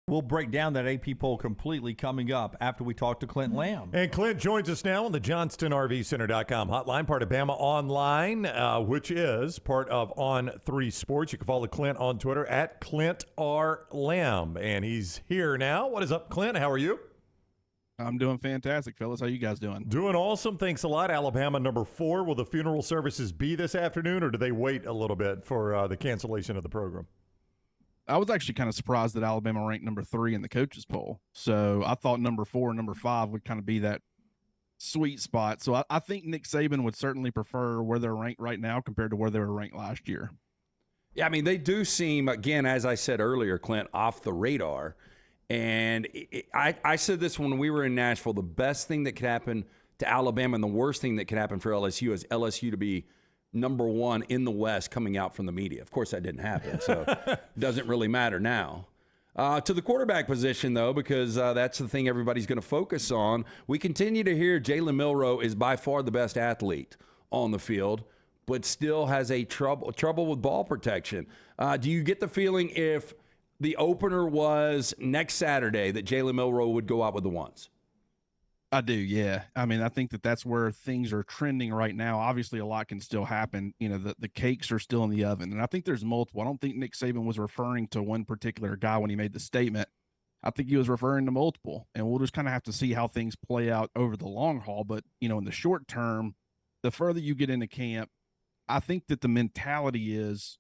We'll break down that AP poll completely coming up after we talk to Clint Lamb. And Clint joins us now on the JohnstonRVCenter.com hotline, part of Bama Online, which is part of On3 Sports. You can follow Clint on Twitter at Clint R. Lamb. And he's here now. What is up, Clint? How are you? I'm doing fantastic, fellas. How you guys doing? Doing awesome. Thanks a lot. Alabama number 4. Will the funeral services be this afternoon, or do they wait a little bit for the cancellation of the program? I was actually kind of surprised that Alabama ranked number 3 in the coaches poll. So I thought number 4 and number 5 would kind of be that sweet spot. So I think Nick Saban would certainly prefer where they're ranked right now compared to where they were ranked last year. Yeah, I mean, they do seem, again, as I said earlier, Clint, off the radar. And I said this when we were in Nashville, the best thing that could happen to Alabama and the worst thing that could happen for LSU is LSU to be number 1 in the West coming out from the media. Of course, that didn't happen, so it doesn't really matter now. To the quarterback position, though, because that's the thing everybody's going to focus on, we continue to hear Jalen Milroe is by far the best athlete on the field, but still has a trouble with ball protection. Do you get the feeling if the opener was next Saturday that Jalen Milroe would go out with the ones? I do, yeah. I mean, I think that that's where things are trending right now. Obviously, a lot can still happen. You know, the cakes are still in the oven. And I think there's multiple. I don't think Nick Saban was referring to one particular guy when he made the statement. I think he was referring to multiple. And we'll just kind of have to see how things play out over the long haul. But, you know, in the short term, the further you get into camp, I think that the mentality is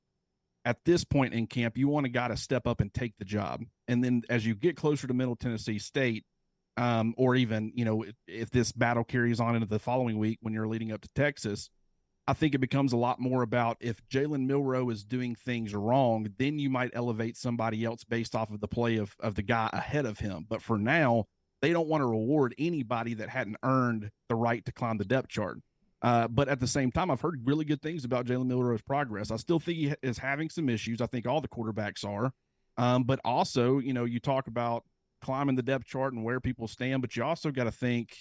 at this point in camp, you want a guy to step up and take the job. And then as you get closer to Middle Tennessee State, or even, you know, if this battle carries on into the following week when you're leading up to Texas, I think it becomes a lot more about if Jalen Milroe is doing things wrong, then you might elevate somebody else based off of the play of the guy ahead of him. But for now, they don't want to reward anybody that hadn't earned the right to climb the depth chart. But at the same time, I've heard really good things about Jalen Milroe's progress. I still think he is having some issues. I think all the quarterbacks are. But also, you know, you talk about climbing the depth chart and where people stand, but you also got to think,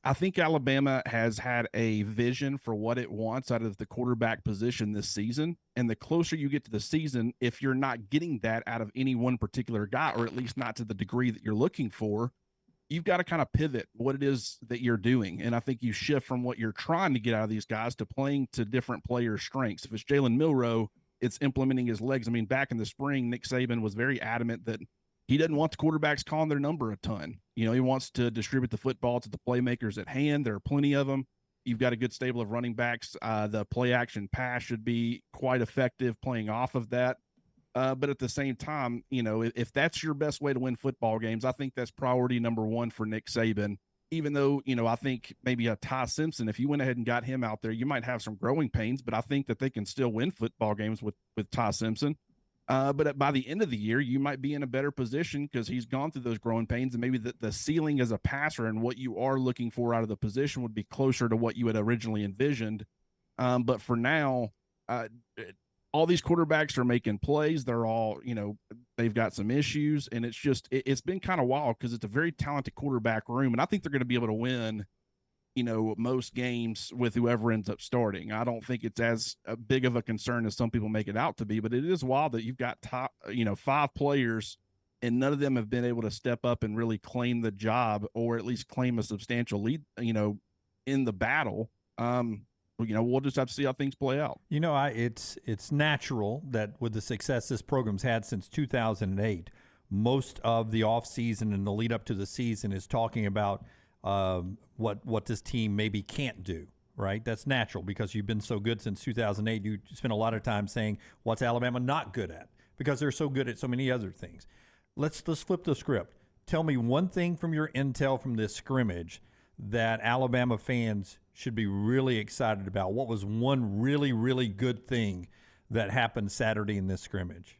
I think Alabama has had a vision for what it wants out of the quarterback position this season. And the closer you get to the season, if you're not getting that out of any one particular guy, or at least not to the degree that you're looking for, you've got to kind of pivot what it is that you're doing. And I think you shift from what you're trying to get out of these guys to playing to different players' strengths. If it's Jalen Milroe, it's implementing his legs. I mean, back in the spring, Nick Saban was very adamant that he doesn't want the quarterbacks calling their number a ton. You know, he wants to distribute the football to the playmakers at hand. There are plenty of them. You've got a good stable of running backs. The play action pass should be quite effective playing off of that. But at the same time, you know, if that's your best way to win football games, I think that's priority number 1 for Nick Saban. Even though, you know, I think maybe a Ty Simpson, if you went ahead and got him out there, you might have some growing pains, but I think that they can still win football games with Ty Simpson. But by the end of the year, you might be in a better position because he's gone through those growing pains, and maybe the ceiling as a passer and what you are looking for out of the position would be closer to what you had originally envisioned. But for now, all these quarterbacks are making plays. They're all, you know, they've got some issues, and it's just it's been kind of wild because it's a very talented quarterback room, and I think they're going to be able to win, you know, most games with whoever ends up starting. I don't think it's as big of a concern as some people make it out to be, but it is wild that you've got top, you know, 5 players and none of them have been able to step up and really claim the job, or at least claim a substantial lead, you know, in the battle. You know, we'll just have to see how things play out. You know, it's natural that with the success this program's had since 2008, most of the offseason and the lead up to the season is talking about what this team maybe can't do, right? That's natural because you've been so good since 2008. You spend a lot of time saying, what's Alabama not good at? Because they're so good at so many other things. Let's flip the script. Tell me one thing from your intel from this scrimmage that Alabama fans should be really excited about. What was one really, really good thing that happened Saturday in this scrimmage?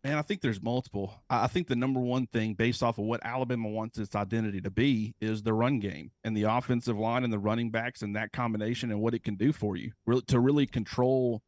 Man, I think there's multiple. I think the number one thing based off of what Alabama wants its identity to be is the run game and the offensive line and the running backs and that combination and what it can do for you to really control,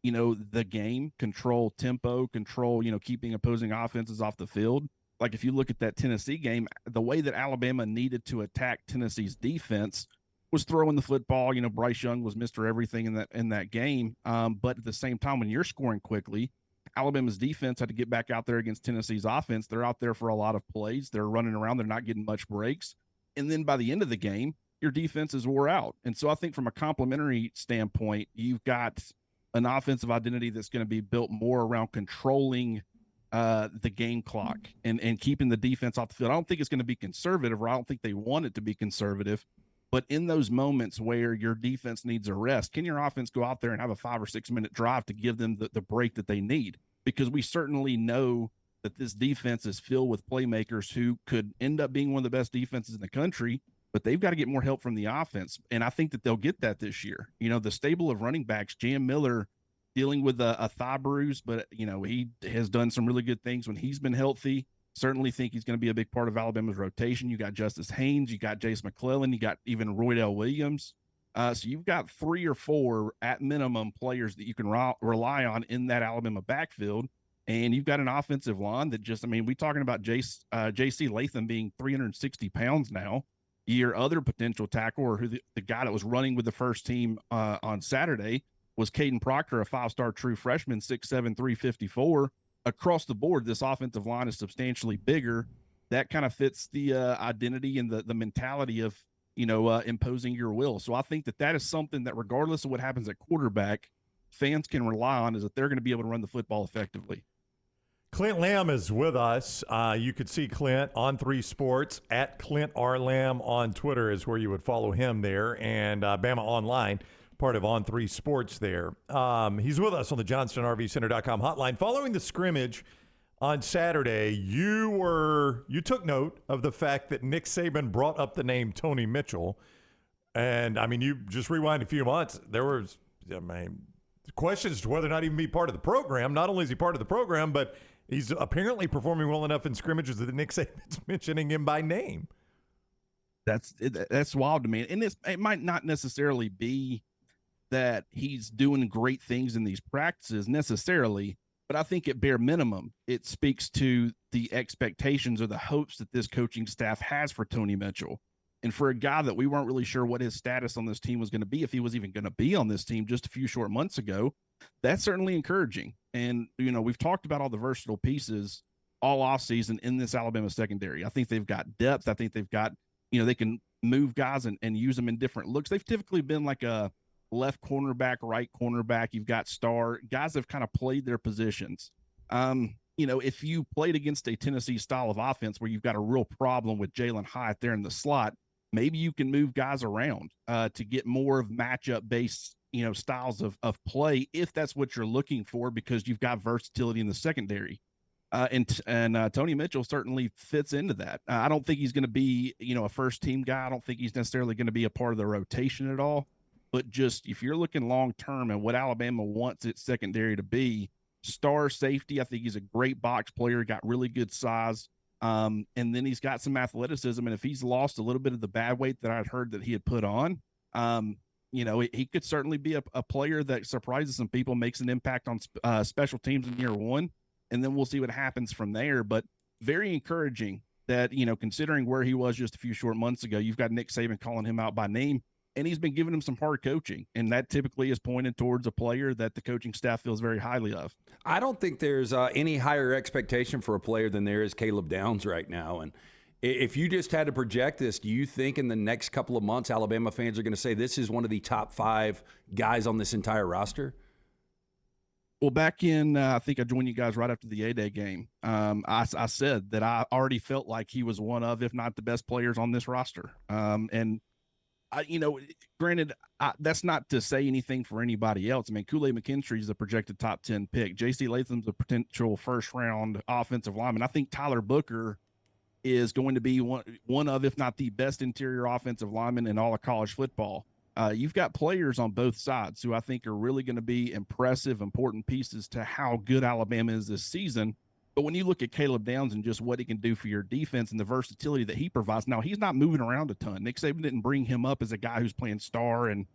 you know, the game, control tempo, control, you know, keeping opposing offenses off the field. Like if you look at that Tennessee game, the way that Alabama needed to attack Tennessee's defense was throwing the football. You know, Bryce Young was Mr. Everything in that game. But at the same time, when you're scoring quickly, Alabama's defense had to get back out there against Tennessee's offense. They're out there for a lot of plays. They're running around. They're not getting much breaks. And then by the end of the game, your defense is wore out. And so I think from a complementary standpoint, you've got an offensive identity that's going to be built more around controlling the game clock and keeping the defense off the field. I don't think it's going to be conservative, or I don't think they want it to be conservative. But in those moments where your defense needs a rest, can your offense go out there and have a 5 or 6 minute drive to give them the break that they need? Because we certainly know that this defense is filled with playmakers who could end up being one of the best defenses in the country, but they've got to get more help from the offense. And I think that they'll get that this year. You know, the stable of running backs, Jam Miller dealing with a thigh bruise, but, you know, he has done some really good things when he's been healthy. Certainly think he's going to be a big part of Alabama's rotation. You got Justice Haynes, you got Jace McClellan, you got even Roydell Williams. So you've got 3 or 4 at minimum players that you can rely on in that Alabama backfield. And you've got an offensive line that just, I mean, we're talking about J.C. Latham being 360 pounds now. Your other potential tackle, or who the guy that was running with the first team on Saturday, was Caden Proctor, a 5-star true freshman, 6'7", 354. Across the board, this offensive line is substantially bigger. That kind of fits the identity and the mentality of, you know, imposing your will. So I think that is something that regardless of what happens at quarterback, fans can rely on, is that they're going to be able to run the football effectively. Clint Lamb is with us. You could see Clint on 3 Sports at Clint R. Lamb on Twitter is where you would follow him there, and Bama Online, part of On3 Sports there. He's with us on the JohnstonRVCenter.com hotline. Following the scrimmage on Saturday, you took note of the fact that Nick Saban brought up the name Tony Mitchell. And, I mean, you just rewind a few months. There was, I mean, questions to whether or not he even be part of the program. Not only is he part of the program, but he's apparently performing well enough in scrimmages that Nick Saban's mentioning him by name. That's wild to me. And it might not necessarily be that he's doing great things in these practices necessarily, but I think at bare minimum, it speaks to the expectations or the hopes that this coaching staff has for Tony Mitchell. And for a guy that we weren't really sure what his status on this team was going to be, if he was even going to be on this team just a few short months ago, that's certainly encouraging. And, you know, we've talked about all the versatile pieces all offseason in this Alabama secondary. I think they've got depth. I think they've got, you know, they can move guys and use them in different looks. They've typically been like a left cornerback, right cornerback. You've got star guys that have kind of played their positions. You know, if you played against a Tennessee style of offense where you've got a real problem with Jalen Hyatt there in the slot, maybe you can move guys around to get more of matchup based, you know, styles of play, if that's what you're looking for, because you've got versatility in the secondary. And Tony Mitchell certainly fits into that. I don't think he's going to be, you know, a first team guy. I don't think he's necessarily going to be a part of the rotation at all. But just if you're looking long term and what Alabama wants its secondary to be, star safety, I think he's a great box player, got really good size. And then he's got some athleticism. And if he's lost a little bit of the bad weight that I'd heard that he had put on, you know, he could certainly be a player that surprises some people, makes an impact on special teams in year one. And then we'll see what happens from there. But very encouraging that, you know, considering where he was just a few short months ago, you've got Nick Saban calling him out by name. And he's been giving him some hard coaching, and that typically is pointed towards a player that the coaching staff feels very highly of. I don't think there's any higher expectation for a player than there is Caleb Downs right now. And if you just had to project this, do you think in the next couple of months Alabama fans are going to say this is one of the top 5 guys on this entire roster? Well, back in, I think I joined you guys right after the A-Day game. I said that I already felt like he was one of, if not the best players on this roster. And you know, granted, that's not to say anything for anybody else. I mean, Kool-Aid McKinstry is a projected top 10 pick. J.C. Latham's a potential first-round offensive lineman. I think Tyler Booker is going to be one of, if not the best interior offensive lineman in all of college football. You've got players on both sides who I think are really going to be impressive, important pieces to how good Alabama is this season. But when you look at Caleb Downs and just what he can do for your defense and the versatility that he provides, now he's not moving around a ton. Nick Saban didn't bring him up as a guy who's playing star and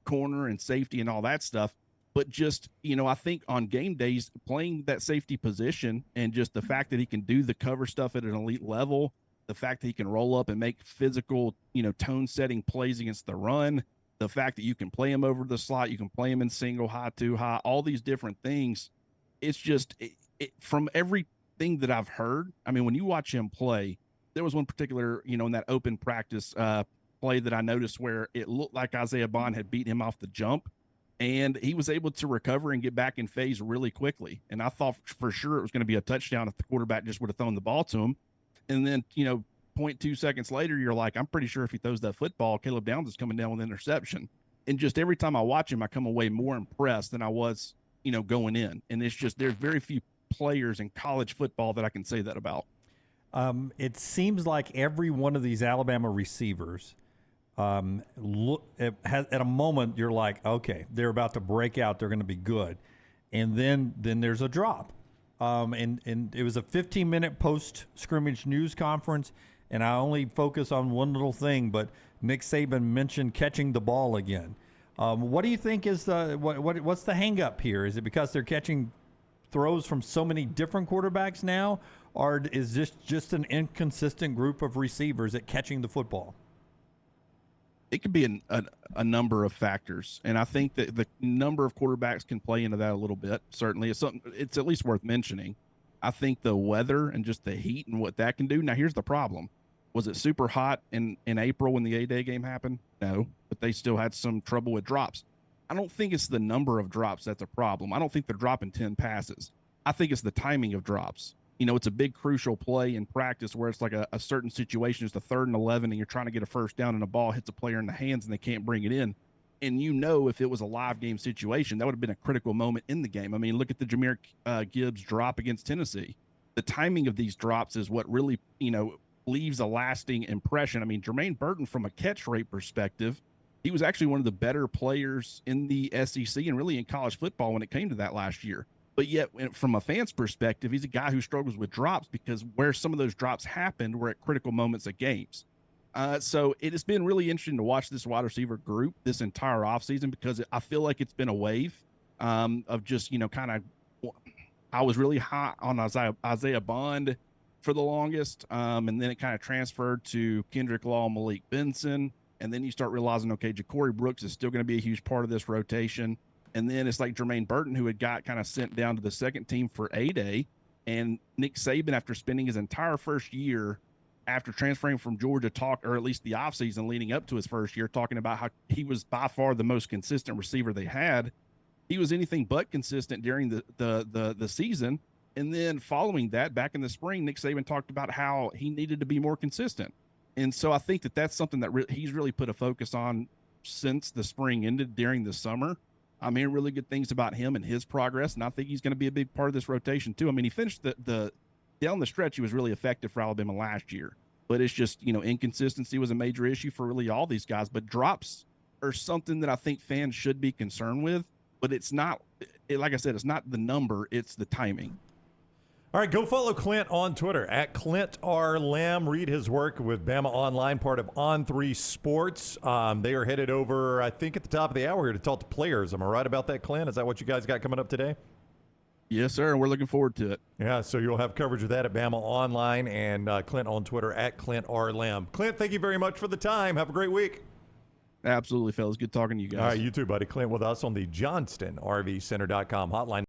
corner and safety and all that stuff. But just, you know, I think on game days, playing that safety position and just the fact that he can do the cover stuff at an elite level, the fact that he can roll up and make physical, you know, tone-setting plays against the run, the fact that you can play him over the slot, you can play him in single, high, two high, all these different things. it's just from everything that I've heard. I mean, when you watch him play, there was one particular, in that open practice play that I noticed where it looked like Isaiah Bond had beat him off the jump, and he was able to recover and get back in phase really quickly. And I thought for sure it was going to be a touchdown if the quarterback just would have thrown the ball to him. And then, 0.2 seconds later, you're like, I'm pretty sure if he throws that football, Caleb Downs is coming down with an interception. And just every time I watch him, I come away more impressed than I was, going in. And it's just, there's very few players in college football that I can say that about. It seems like every one of these Alabama receivers, at a moment you're like, okay, they're about to break out, they're going to be good, and then there's a drop. And it was a 15-minute post-scrimmage news conference, and I only focus on one little thing, but Nick Saban mentioned catching the ball again. What do you think is what's the hang-up here? Is it because they're catching throws from so many different quarterbacks now, or is this just an inconsistent group of receivers at catching the football? It could be a number of factors, and I think that the number of quarterbacks can play into that a little bit. Certainly, it's at least worth mentioning. I think the weather and just the heat and what that can do. Now, here's the problem. Was it super hot in April when the A-Day game happened? No, but they still had some trouble with drops. I don't think it's the number of drops that's a problem. I don't think they're dropping 10 passes. I think it's the timing of drops. It's a big crucial play in practice where it's like a certain situation. It's the 3rd and 11 and you're trying to get a first down and a ball hits a player in the hands and they can't bring it in. And if it was a live game situation, that would have been a critical moment in the game. I mean, look at the Jahmyr Gibbs drop against Tennessee. The timing of these drops is what really, leaves a lasting impression. I mean, Jermaine Burton, from a catch rate perspective, he was actually one of the better players in the SEC and really in college football when it came to that last year. But yet, from a fan's perspective, he's a guy who struggles with drops because where some of those drops happened were at critical moments of games. So it has been really interesting to watch this wide receiver group this entire offseason because I feel like it's been a wave of just, I was really hot on Isaiah Bond for the longest, and then it kind of transferred to Kendrick Law, Malik Benson, and then you start realizing, okay, Ja'Cory Brooks is still going to be a huge part of this rotation. And then it's like Jermaine Burton, who had got kind of sent down to the second team for A-Day. And Nick Saban, after spending his entire first year after transferring from Georgia, or at least the offseason leading up to his first year, talking about how he was by far the most consistent receiver they had. He was anything but consistent during the season. And then following that, back in the spring, Nick Saban talked about how he needed to be more consistent. And so I think that that's something that he's really put a focus on since the spring ended during the summer. I'm hearing really good things about him and his progress, and I think he's going to be a big part of this rotation too. I mean, he finished the down the stretch, he was really effective for Alabama last year, but it's just, inconsistency was a major issue for really all these guys. But drops are something that I think fans should be concerned with, but it's not, like I said, it's not the number, it's the timing. All right, go follow Clint on Twitter at Clint R. Lamb. Read his work with Bama Online, part of On3 Sports. They are headed over, I think, at the top of the hour here to talk to players. Am I right about that, Clint? Is that what you guys got coming up today? Yes, sir, and we're looking forward to it. Yeah, so you'll have coverage of that at Bama Online, and Clint on Twitter at Clint R. Lamb. Clint, thank you very much for the time. Have a great week. Absolutely, fellas. Good talking to you guys. All right, you too, buddy. Clint with us on the JohnstonRVCenter.com hotline.